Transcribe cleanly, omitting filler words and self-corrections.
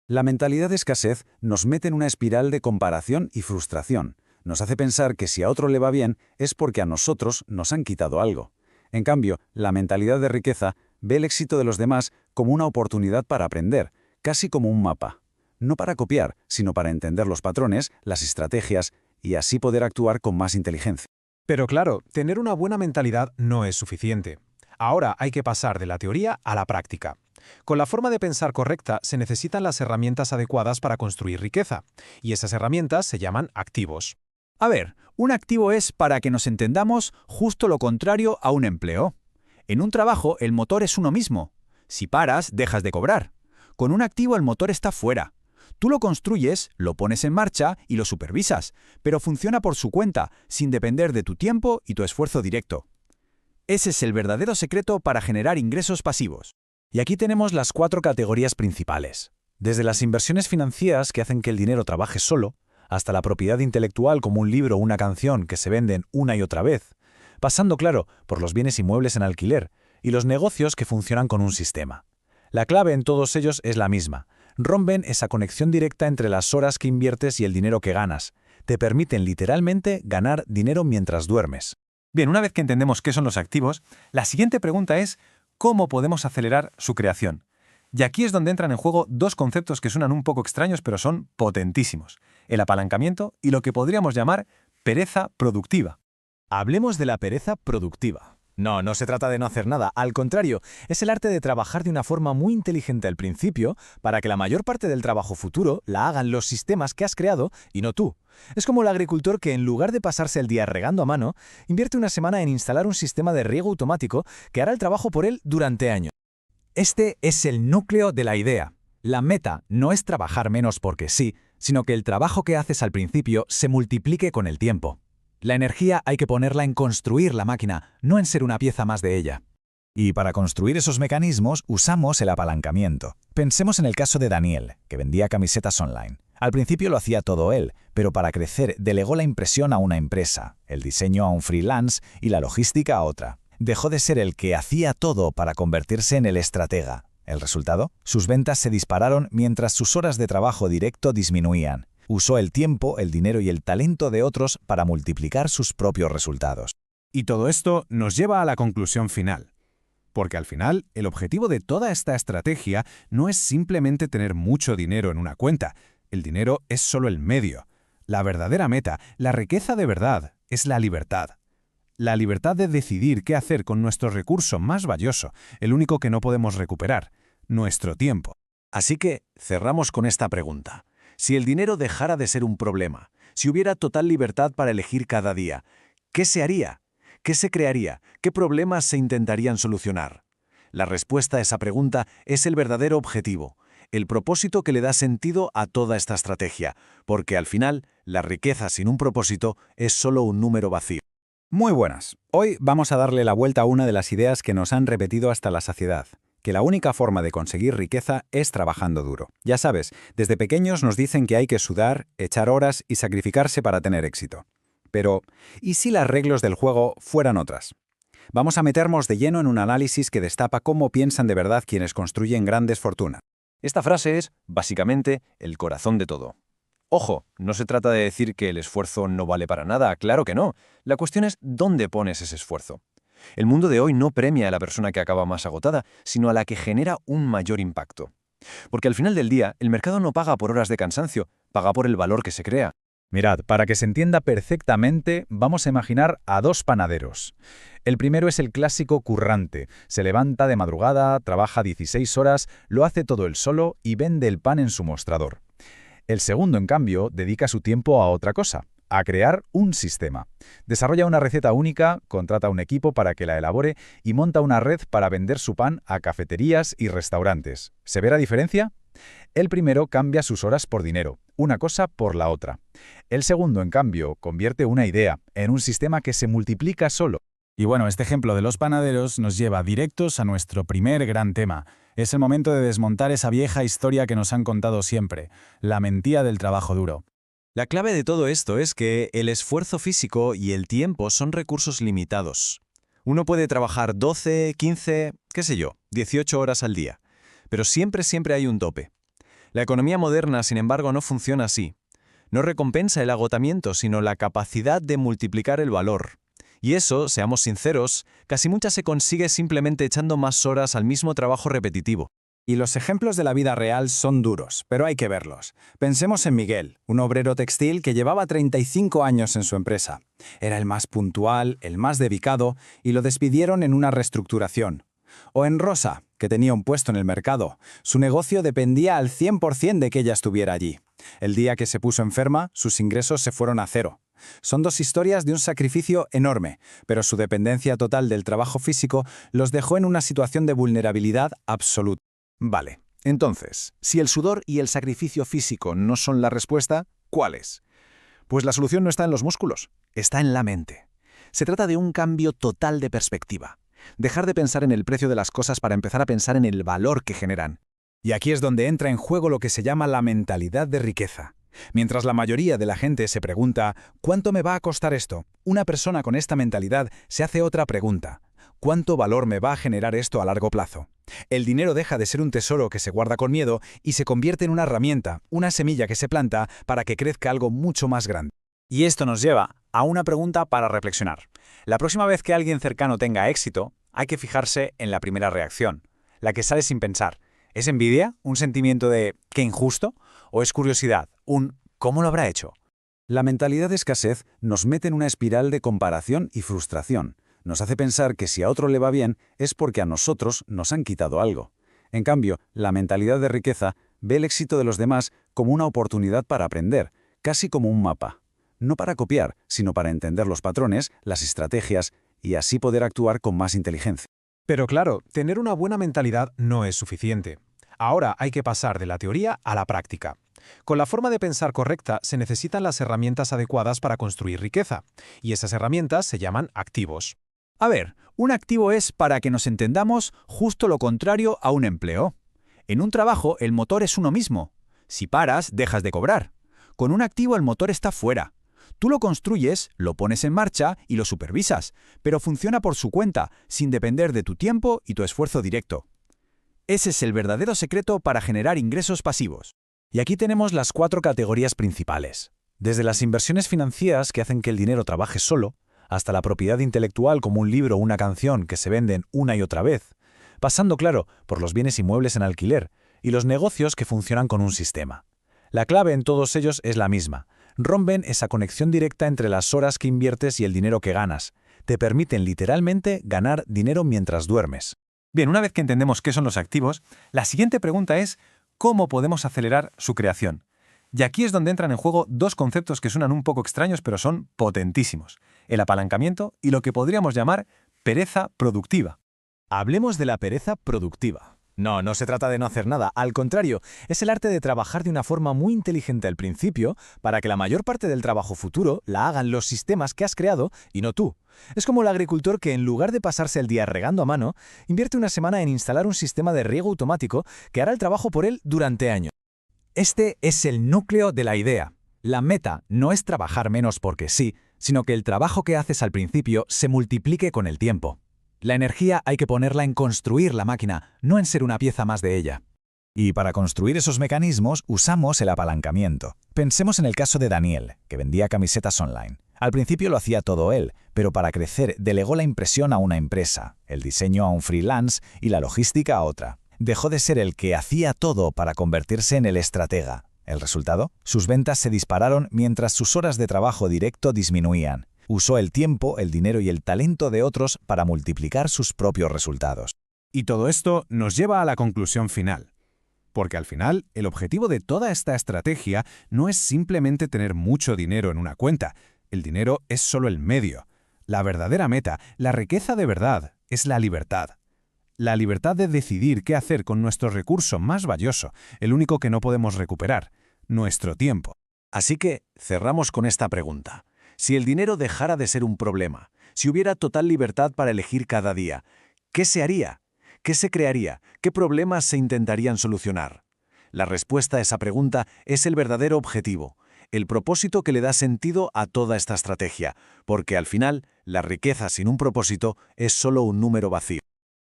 La mentalidad de escasez nos mete en una espiral de comparación y frustración. Nos hace pensar que si a otro le va bien es porque a nosotros nos han quitado algo. En cambio, la mentalidad de riqueza ve el éxito de los demás como una oportunidad para aprender, casi como un mapa. No para copiar, sino para entender los patrones, las estrategias y así poder actuar con más inteligencia. Pero claro, tener una buena mentalidad no es suficiente. Ahora hay que pasar de la teoría a la práctica. Con la forma de pensar correcta se necesitan las herramientas adecuadas para construir riqueza, y esas herramientas se llaman activos. A ver, un activo es, para que nos entendamos, justo lo contrario a un empleo. En un trabajo, el motor es uno mismo. Si paras, dejas de cobrar. Con un activo el motor está fuera. Tú lo construyes, lo pones en marcha y lo supervisas, pero funciona por su cuenta, sin depender de tu tiempo y tu esfuerzo directo. Ese es el verdadero secreto para generar ingresos pasivos. Y aquí tenemos las 4 categorías principales. Desde las inversiones financieras que hacen que el dinero trabaje solo, hasta la propiedad intelectual como un libro o una canción que se venden una y otra vez, pasando, claro, por los bienes inmuebles en alquiler y los negocios que funcionan con un sistema. La clave en todos ellos es la misma. Rompen esa conexión directa entre las horas que inviertes y el dinero que ganas. Te permiten literalmente ganar dinero mientras duermes. Bien, una vez que entendemos qué son los activos, la siguiente pregunta es ¿cómo podemos acelerar su creación? Y aquí es donde entran en juego dos conceptos que suenan un poco extraños pero son potentísimos: el apalancamiento y lo que podríamos llamar pereza productiva. Hablemos de la pereza productiva. No se trata de no hacer nada, al contrario, es el arte de trabajar de una forma muy inteligente al principio para que la mayor parte del trabajo futuro la hagan los sistemas que has creado y no tú. Es como el agricultor que en lugar de pasarse el día regando a mano, invierte una semana en instalar un sistema de riego automático que hará el trabajo por él durante años. Este es el núcleo de la idea. La meta no es trabajar menos porque sí, sino que el trabajo que haces al principio se multiplique con el tiempo. La energía hay que ponerla en construir la máquina, no en ser una pieza más de ella. Y para construir esos mecanismos usamos el apalancamiento. Pensemos en el caso de Daniel, que vendía camisetas online. Al principio lo hacía todo él, pero para crecer delegó la impresión a una empresa, el diseño a un freelance y la logística a otra. Dejó de ser el que hacía todo para convertirse en el estratega. ¿El resultado? Sus ventas se dispararon mientras sus horas de trabajo directo disminuían. Usó el tiempo, el dinero y el talento de otros para multiplicar sus propios resultados. Y todo esto nos lleva a la conclusión final. Porque al final, el objetivo de toda esta estrategia no es simplemente tener mucho dinero en una cuenta. El dinero es solo el medio. La verdadera meta, la riqueza de verdad, es la libertad. La libertad de decidir qué hacer con nuestro recurso más valioso, el único que no podemos recuperar, nuestro tiempo. Así que cerramos con esta pregunta. Si el dinero dejara de ser un problema, si hubiera total libertad para elegir cada día, ¿qué se haría? ¿Qué se crearía? ¿Qué problemas se intentarían solucionar? La respuesta a esa pregunta es el verdadero objetivo, el propósito que le da sentido a toda esta estrategia, porque al final, la riqueza sin un propósito es solo un número vacío. Muy buenas. Hoy vamos a darle la vuelta a una de las ideas que nos han repetido hasta la saciedad, que la única forma de conseguir riqueza es trabajando duro. Ya sabes, desde pequeños nos dicen que hay que sudar, echar horas y sacrificarse para tener éxito. Pero, ¿y si las reglas del juego fueran otras? Vamos a meternos de lleno en un análisis que destapa cómo piensan de verdad quienes construyen grandes fortunas. Esta frase es, básicamente, el corazón de todo. Ojo, no se trata de decir que el esfuerzo no vale para nada, claro que no. La cuestión es dónde pones ese esfuerzo. El mundo de hoy no premia a la persona que acaba más agotada, sino a la que genera un mayor impacto. Porque al final del día, el mercado no paga por horas de cansancio, paga por el valor que se crea. Mirad, para que se entienda perfectamente, vamos a imaginar a dos panaderos. El primero es el clásico currante. Se levanta de madrugada, trabaja 16 horas, lo hace todo él solo y vende el pan en su mostrador. El segundo, en cambio, dedica su tiempo a otra cosa, a crear un sistema. Desarrolla una receta única, contrata un equipo para que la elabore y monta una red para vender su pan a cafeterías y restaurantes. ¿Se ve la diferencia? El primero cambia sus horas por dinero, una cosa por la otra. El segundo, en cambio, convierte una idea en un sistema que se multiplica solo. Y bueno, este ejemplo de los panaderos nos lleva directos a nuestro primer gran tema. Es el momento de desmontar esa vieja historia que nos han contado siempre, la mentira del trabajo duro. La clave de todo esto es que el esfuerzo físico y el tiempo son recursos limitados. Uno puede trabajar 12, 15, qué sé yo, 18 horas al día, pero siempre hay un tope. La economía moderna, sin embargo, no funciona así. No recompensa el agotamiento, sino la capacidad de multiplicar el valor. Y eso, seamos sinceros, casi muchas se consigue simplemente echando más horas al mismo trabajo repetitivo. Y los ejemplos de la vida real son duros, pero hay que verlos. Pensemos en Miguel, un obrero textil que llevaba 35 años en su empresa. Era el más puntual, el más dedicado, y lo despidieron en una reestructuración. O en Rosa, que tenía un puesto en el mercado. Su negocio dependía al 100% de que ella estuviera allí. El día que se puso enferma, sus ingresos se fueron a cero. Son dos historias de un sacrificio enorme, pero su dependencia total del trabajo físico los dejó en una situación de vulnerabilidad absoluta. Vale, entonces, si el sudor y el sacrificio físico no son la respuesta, ¿cuál es? Pues la solución no está en los músculos, está en la mente. Se trata de un cambio total de perspectiva. Dejar de pensar en el precio de las cosas para empezar a pensar en el valor que generan. Y aquí es donde entra en juego lo que se llama la mentalidad de riqueza. Mientras la mayoría de la gente se pregunta ¿cuánto me va a costar esto?, una persona con esta mentalidad se hace otra pregunta. ¿Cuánto valor me va a generar esto a largo plazo? El dinero deja de ser un tesoro que se guarda con miedo y se convierte en una herramienta, una semilla que se planta para que crezca algo mucho más grande. Y esto nos lleva a una pregunta para reflexionar. La próxima vez que alguien cercano tenga éxito, hay que fijarse en la primera reacción, la que sale sin pensar. ¿Es envidia? ¿Un sentimiento de «qué injusto?» ¿O es curiosidad? ¿Un «¿cómo lo habrá hecho?» La mentalidad de escasez nos mete en una espiral de comparación y frustración. Nos hace pensar que si a otro le va bien es porque a nosotros nos han quitado algo. En cambio, la mentalidad de riqueza ve el éxito de los demás como una oportunidad para aprender, casi como un mapa. No para copiar, sino para entender los patrones, las estrategias y así poder actuar con más inteligencia. Pero claro, tener una buena mentalidad no es suficiente. Ahora hay que pasar de la teoría a la práctica. Con la forma de pensar correcta se necesitan las herramientas adecuadas para construir riqueza, y esas herramientas se llaman activos. A ver, un activo es, para que nos entendamos, justo lo contrario a un empleo. En un trabajo, el motor es uno mismo. Si paras, dejas de cobrar. Con un activo el motor está fuera. Tú lo construyes, lo pones en marcha y lo supervisas, pero funciona por su cuenta, sin depender de tu tiempo y tu esfuerzo directo. Ese es el verdadero secreto para generar ingresos pasivos. Y aquí tenemos las 4 categorías principales. Desde las inversiones financieras que hacen que el dinero trabaje solo, hasta la propiedad intelectual como un libro o una canción que se venden una y otra vez, pasando, claro, por los bienes inmuebles en alquiler y los negocios que funcionan con un sistema. La clave en todos ellos es la misma. Rompen esa conexión directa entre las horas que inviertes y el dinero que ganas. Te permiten literalmente ganar dinero mientras duermes. Bien, una vez que entendemos qué son los activos, la siguiente pregunta es ¿cómo podemos acelerar su creación? Y aquí es donde entran en juego dos conceptos que suenan un poco extraños pero son potentísimos: el apalancamiento y lo que podríamos llamar pereza productiva. Hablemos de la pereza productiva. No se trata de no hacer nada, al contrario, es el arte de trabajar de una forma muy inteligente al principio para que la mayor parte del trabajo futuro la hagan los sistemas que has creado y no tú. Es como el agricultor que en lugar de pasarse el día regando a mano, invierte una semana en instalar un sistema de riego automático que hará el trabajo por él durante años. Este es el núcleo de la idea. La meta no es trabajar menos porque sí, sino que el trabajo que haces al principio se multiplique con el tiempo. La energía hay que ponerla en construir la máquina, no en ser una pieza más de ella. Y para construir esos mecanismos usamos el apalancamiento. Pensemos en el caso de Daniel, que vendía camisetas online. Al principio lo hacía todo él, pero para crecer delegó la impresión a una empresa, el diseño a un freelance y la logística a otra. Dejó de ser el que hacía todo para convertirse en el estratega. ¿El resultado? Sus ventas se dispararon mientras sus horas de trabajo directo disminuían. Usó el tiempo, el dinero y el talento de otros para multiplicar sus propios resultados. Y todo esto nos lleva a la conclusión final. Porque al final, el objetivo de toda esta estrategia no es simplemente tener mucho dinero en una cuenta. El dinero es solo el medio. La verdadera meta, la riqueza de verdad, es la libertad. La libertad de decidir qué hacer con nuestro recurso más valioso, el único que no podemos recuperar, nuestro tiempo. Así que cerramos con esta pregunta. Si el dinero dejara de ser un problema, si hubiera total libertad para elegir cada día, ¿qué se haría? ¿Qué se crearía? ¿Qué problemas se intentarían solucionar? La respuesta a esa pregunta es el verdadero objetivo, el propósito que le da sentido a toda esta estrategia, porque al final, la riqueza sin un propósito es solo un número vacío.